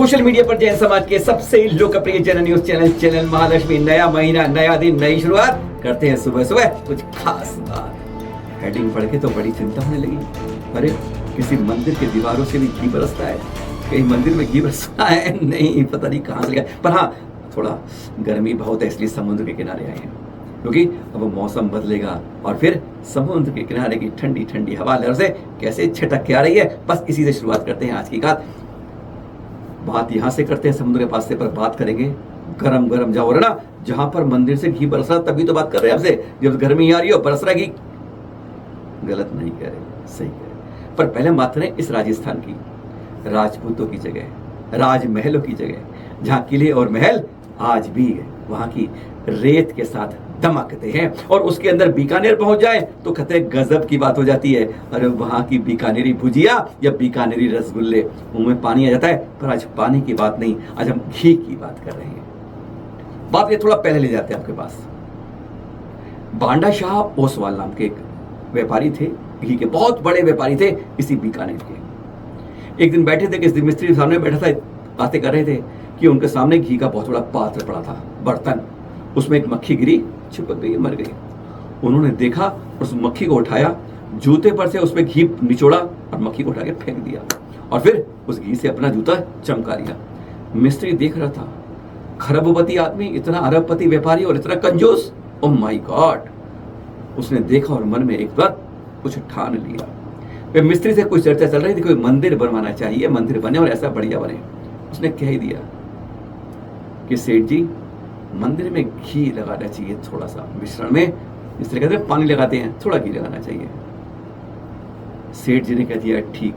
Social media पर जैन समाज के सबसे लोकप्रिय जन न्यूज चैनल महालक्ष्मी नया महीना नया दिन नई शुरुआत करते हैं सुबह सुबह कुछ खास बात। हेडिंग पढ़ के तो बड़ी चिंता होने लगी। अरे किसी मंदिर के दीवारों से भी घी बरसता है, कहीं मंदिर में घी बरसता है नहीं, पता नहीं कहाँ से गया। पर हाँ, थोड़ा गर्मी बहुत है इसलिए समुद्र के किनारे आए हैं, क्योंकि अब मौसम बदलेगा और फिर समुद्र के किनारे की ठंडी ठंडी हवा लहर से कैसे छिटक के आ रही है। बस इसी से शुरुआत करते हैं आज की बात यहाँ से करते हैं समुद्र के पास से, पर बात करेंगे गरम गरम जाओ ना, जहां पर मंदिर से घी बरस रहा, तभी तो बात कर रहे हैं आपसे। जब गर्मी आ रही हो बरस रहा घी, गलत नहीं कह रहे, सही कह रहे। पर पहले बात करें इस राजस्थान की, राजपूतों की जगह, राजमहलों की जगह, जहाँ किले और महल आज भी वहां की रेत के साथ दमकते हैं। और उसके अंदर बीकानेर पहुंच जाए तो खतरे गजब की बात हो जाती है। अरे वहां की बीकानेरी भुजिया या बीकानेरी रसगुल्ले, मुंह में पानी आ जाता है। पर आज पानी की बात नहीं, आज हम घी की बात कर रहे हैं। बात ये थोड़ा पहले ले जाते हैं आपके पास। बांडा शाह ओसवाल नाम के एक व्यापारी थे, घी के बहुत बड़े व्यापारी थे इसी बीकानेर के। एक दिन बैठे थे, किसी मिस्त्री सामने बैठा था, बातें कर रहे थे कि उनके सामने घी का बहुत बड़ा पात्र पड़ा था, बर्तन, उसमें एक मक्खी गिरी, चिपक गई, मर गई। उन्होंने देखा और उस मक्खी को उठाया, जूते पर से उसमें घी निचोड़ा और मक्खी को उठा के फेंक दिया और फिर उस घी से अपना जूता चमका लिया। मिस्त्री देख रहा था, खरबपति आदमी, इतना अरबपति व्यापारी और इतना कंजूस, ओह माय गॉड। उसने देखा और मन में एक बार कुछ ठान लिया। वे मिस्त्री से कुछ चर्चा चल रही थी, कोई मंदिर बनवाना चाहिए, मंदिर बने और ऐसा बढ़िया बने। उसने कह ही दिया कि सेठ जी, मंदिर में घी लगाना चाहिए, थोड़ा सा मिश्रण में, इस तरह कहते हैं पानी लगाते हैं, थोड़ा घी लगाना चाहिए। सेठ जी ने कह दिया ठीक।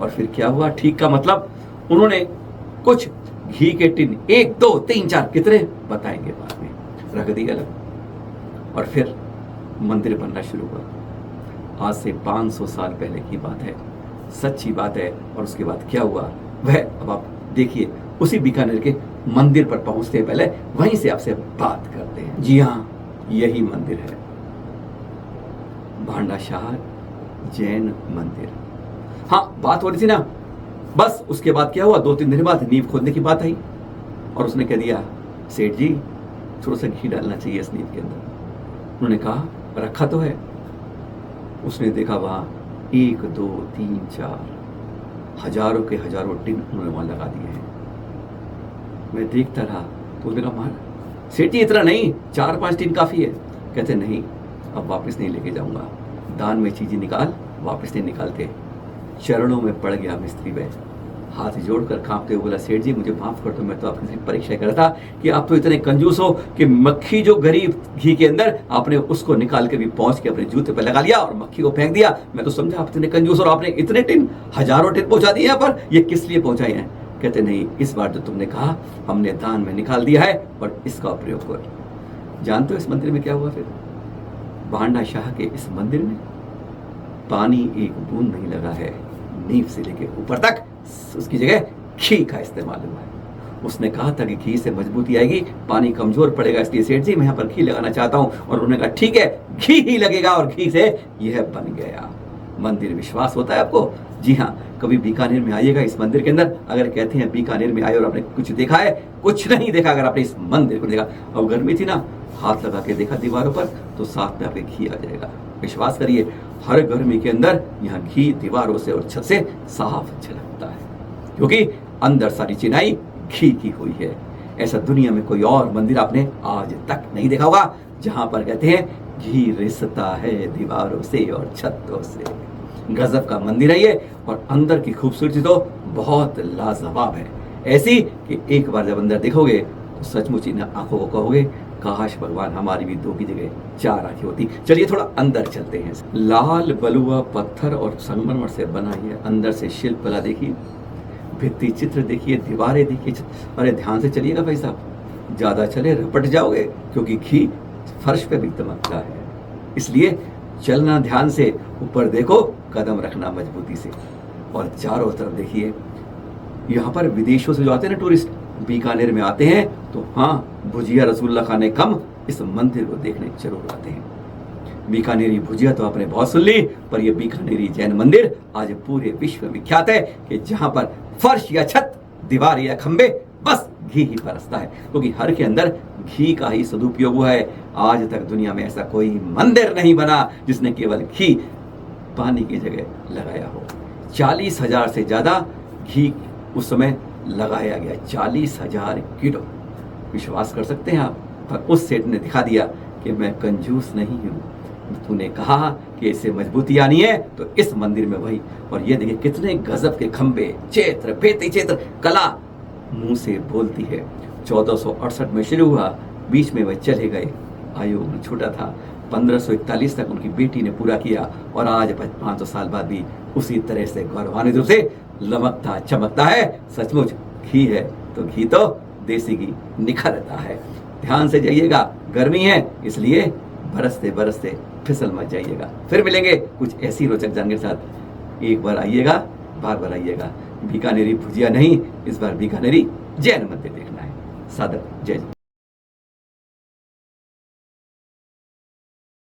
और फिर क्या हुआ ठीक का मतलब, उन्होंने कुछ घी के टिन, 1 2 3 4 कितने बताएंगे बाद में, रख दिए अलग और फिर मंदिर बनना शुरू हुआ। आज से 500 साल पहले की बात है, सच्ची बात है। और उसके बाद क्या हुआ वह अब आप देखिए। उसी बीकानेर के मंदिर पर पहुंचते हैं, पहले वहीं से आपसे बात करते हैं। जी हाँ, यही मंदिर है, भांडा शाह जैन मंदिर। हाँ, बात हो रही थी ना, बस उसके बाद क्या हुआ, 2-3 दिन बाद नींव खोदने की बात आई और उसने कह दिया सेठ जी, थोड़ा सा घी डालना चाहिए इस नींव के अंदर। उन्होंने कहा रखा तो है। उसने देखा वहां 1 2 3 4 हजारों के हजारों टिन उन्होंने वहां लगा दिए हैं। मैं देखता रहा तो उसने कहा मार सेठ जी, इतना नहीं, 4-5 टिन काफी है। कहते नहीं, अब वापस नहीं लेके जाऊंगा, दान में चीजें निकाल। वापस नहीं निकालते। चरणों में पड़ गया मिस्त्री, वह हाथ जोड़कर कांपते हुए बोला सेठ जी मुझे माफ कर दो, मैं तो आपकी सिर्फ परीक्षा कर रहा था कि आप तो इतने कंजूस हो कि मक्खी जो गरीब घी के अंदर, आपने उसको निकाल के भी पहुंच के अपने जूते पर लगा लिया और मक्खी को फेंक दिया। मैं तो समझा आप इतने कंजूस और आपने इतने टिन, हजारों टिन पहुंचा दिए यहाँ पर, ये किस लिए पहुंचाए हैं? कहते नहीं, इस बार जो तुमने कहा हमने दान में निकाल दिया है और इसका प्रयोग कर। जानते हो इस मंदिर में क्या हुआ फिर? भांडा शाह के इस मंदिर में पानी एक बूंद नहीं लगा है, नींव से लेके ऊपर तक उसकी जगह घी का इस्तेमाल हुआ है। उसने कहा था कि घी से मजबूती आएगी, पानी कमजोर पड़ेगा, इसलिए सेठ जी मैं यहाँ पर घी लगाना चाहता हूँ। और उन्होंने कहा ठीक है, घी ही लगेगा और घी से यह बन गया मंदिर। विश्वास होता है आपको? जी हाँ, कभी बीकानेर में आइएगा इस मंदिर के अंदर। अगर कहते हैं बीकानेर में आए और आपने कुछ देखा है, कुछ नहीं देखा, अगर आपने इस मंदिर को देखा, अब गर्मी थी ना, हाथ लगा के देखा दीवारों पर तो साथ में आपके घी आ जाएगा। विश्वास करिए, हर गर्मी के अंदर यहाँ घी दीवारों से और छत से साफ झलकता है, क्योंकि अंदर सारी चिनाई घी की हुई है। ऐसा दुनिया में कोई और मंदिर आपने आज तक नहीं देखा होगा जहां पर कहते हैं घी रिसता है दीवारों से और छतों से। गजब का मंदिर है ये, और अंदर की खूबसूरती तो बहुत लाजवाब है, ऐसी कि एक बार जब अंदर देखोगे तो सचमुच इन आंखों को कहोगे काश भगवान हमारी भी 2 की जगह 4 आंखें होती। चलिए थोड़ा अंदर चलते हैं। लाल बलुआ पत्थर और संगमरमर से बना है, अंदर से शिल्प कला देखिए, भित्ति चित्र देखिए, दीवारें देखिए। अरे ध्यान से चलिएगा भाई साहब, ज्यादा चले रपट जाओगे, क्योंकि घी फर्श पे भी दमकता है, इसलिए चलना ध्यान से, ऊपर देखो, कदम रखना मजबूती से। और चारों तरफ देखिए, यहाँ पर विदेशों से जो आते हैं ना टूरिस्ट, बीकानेर में आते हैं तो हाँ, भुजिया रसगुल्ला खाने कम इस मंदिर को देखने जरूर आते हैं। बीकानेरी भुजिया तो आपने बहुत सुन ली, पर यह बीकानेरी जैन मंदिर आज पूरे विश्व में विख्यात है कि जहां पर फर्श या छत दीवार या खंबे, बस घी ही बरसता है, क्योंकि हर के अंदर घी का ही सदुपयोग हुआ है। आज तक दुनिया में ऐसा कोई मंदिर नहीं बना जिसने केवल घी पानी की जगह लगाया हो। 40,000 से ज्यादा घी उस समय लगाया गया, 40,000 किलो। विश्वास कर सकते हैं आप? पर उस सेठ ने दिखा दिया कि मैं कंजूस नहीं हूँ। तूने कहा कि इसे मजबूती आनी है तो इस मंदिर में वही। और ये देखिए कितने गजब के खंबे, चैत्र, बेती चैत्र, कला मुंह से बोलती है। 1468 में शुरू हुआ, बीच में वह चले गए, आयु छोटा था। 1541 तक उनकी बेटी ने पूरा किया और आज 500 साल बाद भी उसी तरह से गौरवान्वित रूप से लमकता चमकता है। सचमुच घी है तो घी तो देसी घी निखरता है। ध्यान से जाइएगा, गर्मी है इसलिए बरसते बरसते फिसल मत जाइएगा। फिर मिलेंगे कुछ ऐसी रोचक जानकारी के साथ। एक बार आइएगा, बार बार आइएगा। बीकानेरी भुजिया नहीं, इस बार बीकानेरी जैन मंदिर देखना है। सादर जय।